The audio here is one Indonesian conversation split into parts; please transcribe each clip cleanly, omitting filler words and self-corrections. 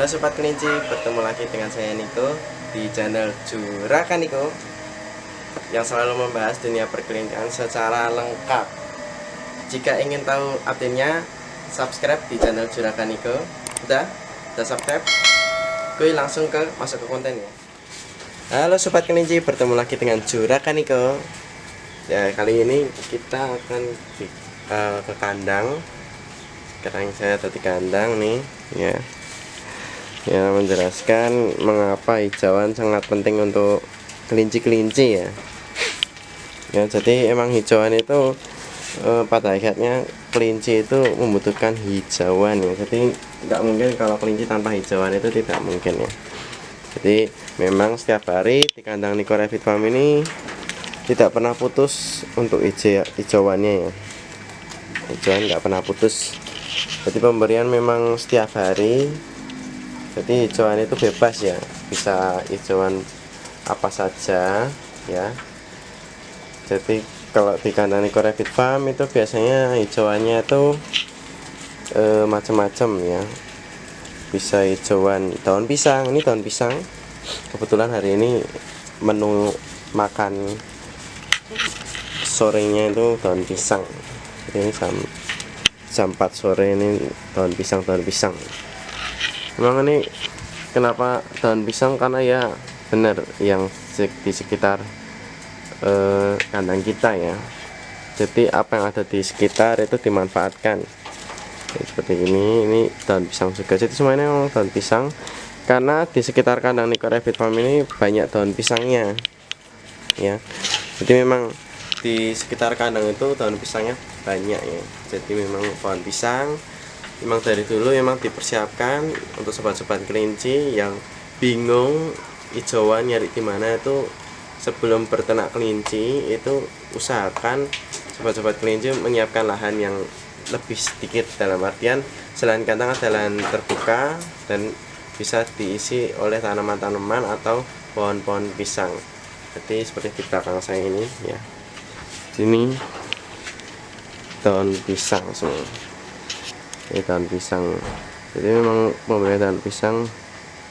Halo Sobat Kelinci, bertemu lagi dengan saya Niko di channel Juragan Niko yang selalu membahas dunia perkelincian secara lengkap. Jika ingin tahu update-nya, subscribe di channel Juragan Niko. Udah subscribe? Gue langsung masuk ke kontennya. Halo Sobat Kelinci, bertemu lagi dengan Juragan Niko. Ya, kali ini kita akan ke kandang. Sekarang saya ada di kandang nih, ya menjelaskan mengapa hijauan sangat penting untuk kelinci-kelinci ya. Jadi emang hijauan itu pada akhirnya kelinci itu membutuhkan hijauan ya. Jadi nggak mungkin kalau kelinci tanpa hijauan itu tidak mungkin ya. Jadi memang setiap hari di kandang Niko Rabbit Farm ini tidak pernah putus untuk hijauannya ya. Hijauan nggak pernah putus. Jadi pemberian memang setiap hari. Jadi hijauan itu bebas ya, bisa hijauan apa saja ya. Jadi kalau di kandang Niko Rabbit Farm itu biasanya hijauannya itu macam-macam ya. Bisa hijauan daun pisang, ini daun pisang. Kebetulan hari ini menu makan sorenya itu daun pisang. Jadi ini jam 4 sore ini daun pisang. Memang ini kenapa daun pisang, karena ya benar yang di sekitar kandang kita ya. Jadi apa yang ada di sekitar itu dimanfaatkan. Seperti ini daun pisang juga. Jadi semuanya memang daun pisang, karena di sekitar kandang Niko Rabbit Farm ini banyak daun pisangnya ya. Jadi memang di sekitar kandang itu daun pisangnya banyak ya. Jadi memang pohon pisang memang dari dulu memang dipersiapkan untuk sobat-sobat kelinci yang bingung hijauan nyari di mana itu. Sebelum berternak kelinci itu usahakan sobat-sobat kelinci menyiapkan lahan yang lebih sedikit, dalam artian selain kandang ada lahan terbuka dan bisa diisi oleh tanaman-tanaman atau pohon-pohon pisang. Jadi seperti di belakang saya ini ya, sini daun pisang semua. Ini daun pisang. Jadi memang pemberian daun pisang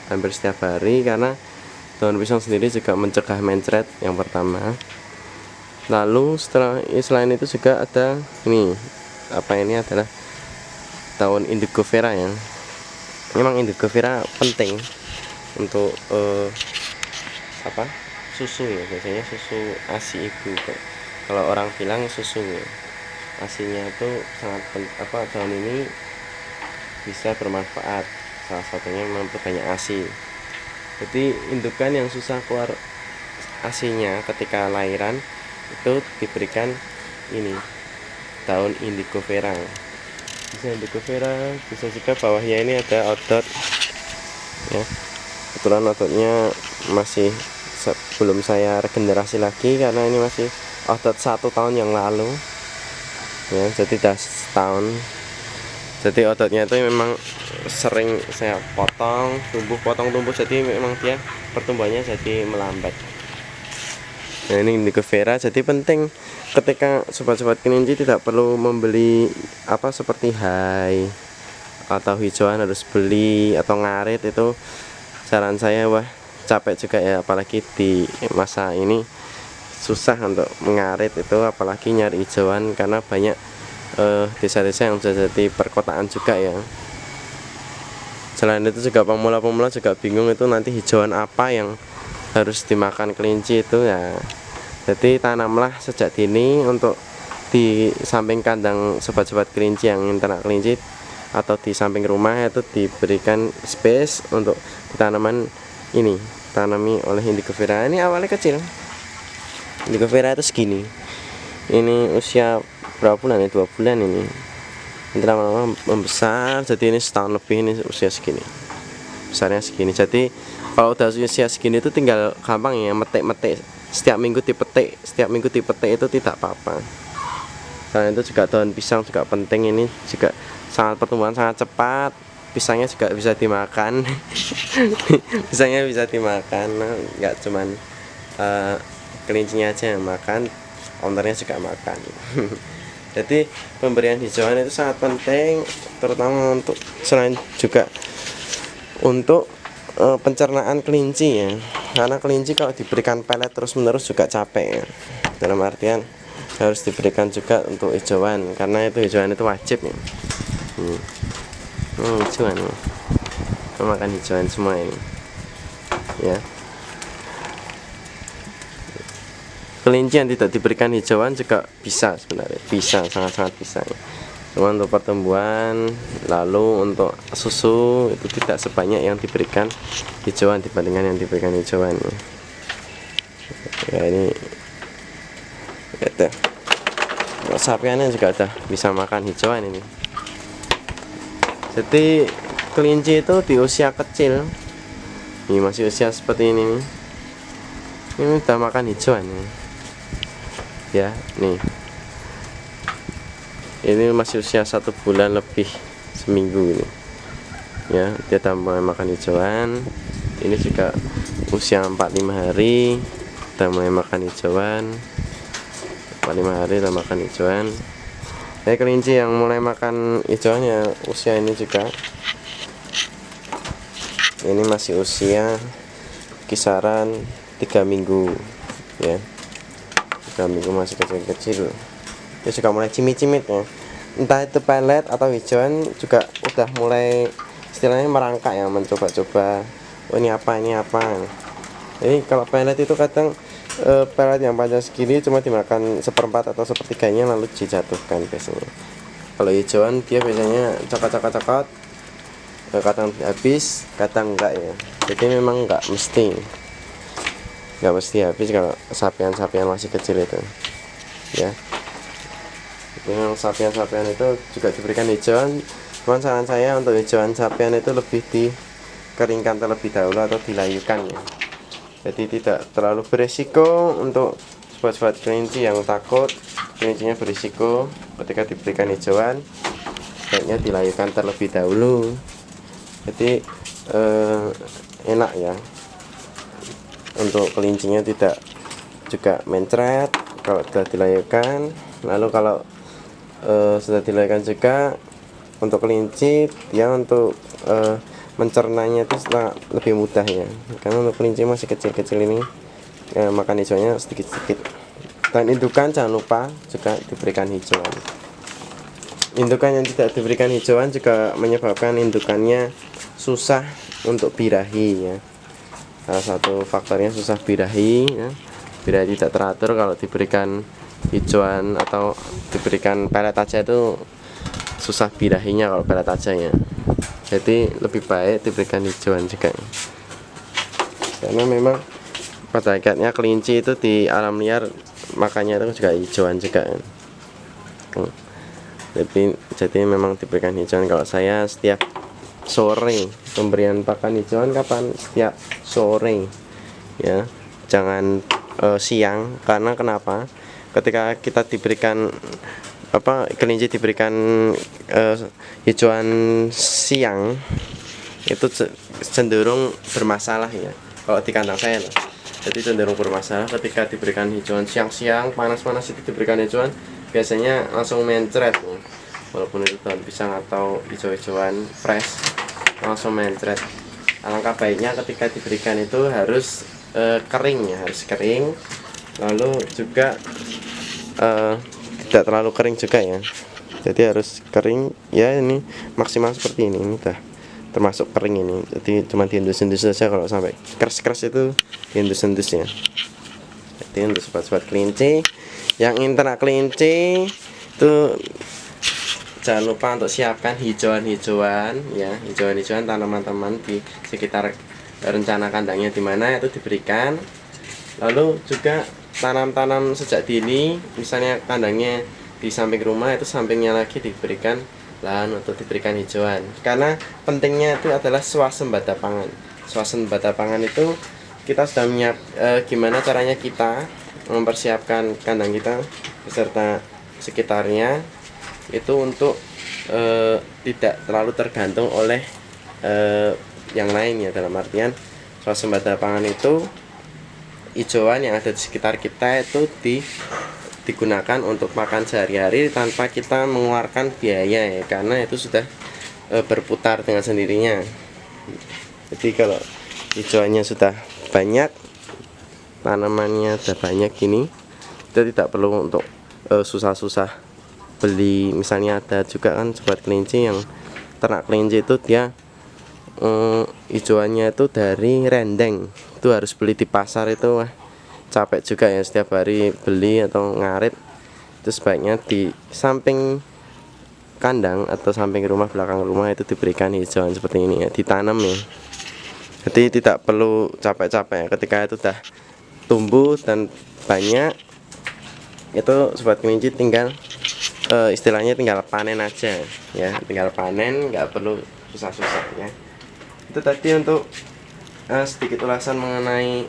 hampir setiap hari, karena daun pisang sendiri juga mencegah mencret yang pertama. Lalu selain itu juga ada ini adalah daun indigo vera ya. Memang indigo vera penting untuk susu ya, biasanya susu ASI ibu. Kalau orang bilang susu ya, ASINya itu sangat daun ini bisa bermanfaat, salah satunya memperbanyak ASI. Jadi indukan yang susah keluar ASINya ketika lahiran itu diberikan ini daun indigo vera. Bisa indigo vera, bisa juga bawahnya ini ada odot ya. Kebetulan odotnya masih belum saya regenerasi lagi, karena ini masih odot 1 tahun yang lalu ya, jadi udah setahun. Jadi ototnya itu memang sering saya potong tumbuh, jadi memang dia pertumbuhannya jadi melambat. Nah, ini indigo vera. Jadi penting ketika sobat-sobat kelinci tidak perlu membeli seperti hai atau hijauan harus beli atau ngarit. Itu saran saya, capek juga ya, apalagi di masa ini susah untuk mengarit itu, apalagi nyari hijauan, karena banyak desa-desa yang sudah jadi perkotaan juga ya. Selain itu juga pemula-pemula juga bingung itu nanti hijauan apa yang harus dimakan kelinci itu ya. Jadi tanamlah sejak dini untuk di samping kandang sobat-sobat kelinci yang ingin ternak kelinci, atau di samping rumah itu diberikan space untuk tanaman ini, tanami oleh indigo vera. Ini awalnya kecil, indigo vera itu segini. Ini usia berapa bulan ya, 2 bulan ini. Nanti lama-lama membesar, jadi ini setahun lebih, ini usia segini, besarnya segini. Jadi kalau udah usia segini itu tinggal gampang ya, metik setiap minggu dipetik itu tidak apa-apa. Karena itu juga daun pisang juga penting, ini juga pertumbuhan sangat cepat. Pisangnya juga bisa dimakan. Pisangnya bisa dimakan, nggak cuman kelincinya aja yang makan, ownernya juga makan. Jadi pemberian hijauan itu sangat penting, terutama untuk selain juga untuk pencernaan kelinci ya, karena kelinci kalau diberikan pelet terus menerus juga capek ya. Dalam artian harus diberikan juga untuk hijauan, karena itu hijauan itu wajib ya. Hijauan ya. Makan hijauan semua ini ya. Kelinci yang tidak diberikan hijauan juga bisa, sebenarnya bisa, sangat-sangat bisa ya. Cuma untuk pertumbuhan, lalu untuk susu itu tidak sebanyak yang diberikan hijauan dibandingkan yang diberikan hijauan ya. Ini gitu. Sapiannya juga udah bisa makan hijauan ini. Jadi kelinci itu di usia kecil, ini masih usia seperti ini udah makan hijauan ya. Nih, ini masih usia 1 bulan lebih, seminggu ini ya, dia udah mulai makan hijauan. Ini juga usia 45 hari udah mulai makan hijauan. 45 hari udah makan hijauan. Kelinci yang mulai makan hijauan ya usia ini juga. Ini masih usia kisaran 3 minggu ya. 3 minggu, masih kecil-kecil. Dia juga mulai cimit-cimit ya. Entah itu pelet atau hijauan juga udah mulai istilahnya merangkak ya, mencoba-coba. Oh ini apa, ini apa. Jadi kalau pelet itu kadang pelet yang panjang segini cuma dimakan 1/4 atau 1/3-nya lalu dijatuhkan biasanya. Kalau hijauan dia biasanya cokot-cokot, kadang habis, kadang enggak ya. Jadi memang enggak mesti habis kalau sapian-sapian masih kecil itu ya. Memang sapian-sapian itu juga diberikan hijauan, cuman saran saya untuk hijauan sapian itu lebih dikeringkan terlebih dahulu atau dilayukan ya. Jadi tidak terlalu beresiko untuk sobat-sobat kelinci yang takut kelincinya berisiko ketika diberikan hijauan, sebaiknya dilayukan terlebih dahulu. Jadi enak ya, untuk kelincinya tidak juga mencret kalau sudah dilayukan. Lalu kalau sudah dilayukan juga untuk kelinci, dia untuk mencernanya itu lebih mudah ya, karena untuk kelinci masih kecil-kecil ini makan hijauannya sedikit-sedikit. Dan indukan jangan lupa juga diberikan hijauan. Indukan yang tidak diberikan hijauan juga menyebabkan indukannya susah untuk birahi ya. Salah satu faktornya susah birahi ya. Birahi tidak teratur kalau diberikan hijauan atau diberikan pelet aja itu susah birahinya kalau pelet aja ya. Jadi lebih baik diberikan hijauan juga, karena memang pada hakikatnya kelinci itu di alam liar makannya itu juga hijauan juga. Jadi memang diberikan hijauan. Kalau saya setiap sore pemberian pakan hijauan kapan? Setiap sore ya, jangan siang. Karena kenapa? Ketika kita diberikan kelinci diberikan hijauan siang itu cenderung bermasalah ya, kalau di kandang saya loh. Jadi cenderung bermasalah ketika diberikan hijauan siang-siang panas-panas itu diberikan hijauan, biasanya langsung mencret ya. Walaupun itu daun pisang atau hijau-hijauan fresh langsung mencret. Alangkah baiknya ketika diberikan itu harus kering ya, harus kering. Lalu juga tidak terlalu kering juga ya, jadi harus kering ya. Ini maksimal seperti ini udah termasuk kering ini, jadi cuma diendus-endus saja. Kalau sampai keras-keras itu diendus-endus ya. Jadi untuk sobat-sobat kelinci yang ingin ternak kelinci itu jangan lupa untuk siapkan hijauan-hijauan ya, hijauan-hijauan tanaman-tanaman di sekitar rencana kandangnya di mana itu diberikan. Lalu juga tanam-tanam sejak dini, misalnya kandangnya di samping rumah, itu sampingnya lagi diberikan lahan untuk diberikan hijauan. Karena pentingnya itu adalah swasembada pangan. Swasembada pangan itu kita sudah gimana caranya kita mempersiapkan kandang kita beserta sekitarnya itu untuk tidak terlalu tergantung oleh yang lain ya. Dalam artian swasembada pangan itu hijauan yang ada di sekitar kita itu digunakan untuk makan sehari-hari tanpa kita mengeluarkan biaya ya, karena itu sudah berputar dengan sendirinya. Jadi kalau hijauannya sudah banyak, tanamannya sudah banyak gini, kita tidak perlu untuk susah-susah beli. Misalnya ada juga kan sobat kelinci yang ternak kelinci itu dia hijauannya itu dari rendeng, itu harus beli di pasar, itu wah capek juga ya setiap hari beli atau ngarit. Itu sebaiknya di samping kandang atau samping rumah, belakang rumah itu diberikan hijauan seperti ini ya, ditanam ya. Jadi tidak perlu capek-capek ya. Ketika itu sudah tumbuh dan banyak, itu sobat kelinci tinggal istilahnya tinggal panen aja ya, tinggal panen, nggak perlu susah-susah ya. Itu tadi untuk sedikit ulasan mengenai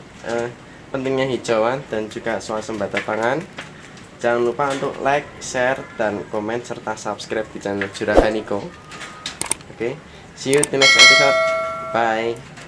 pentingnya hijauan dan juga swasembada pangan. Jangan lupa untuk like, share, dan komen serta subscribe di channel Juragan Niko. Oke, see you di next episode. Bye.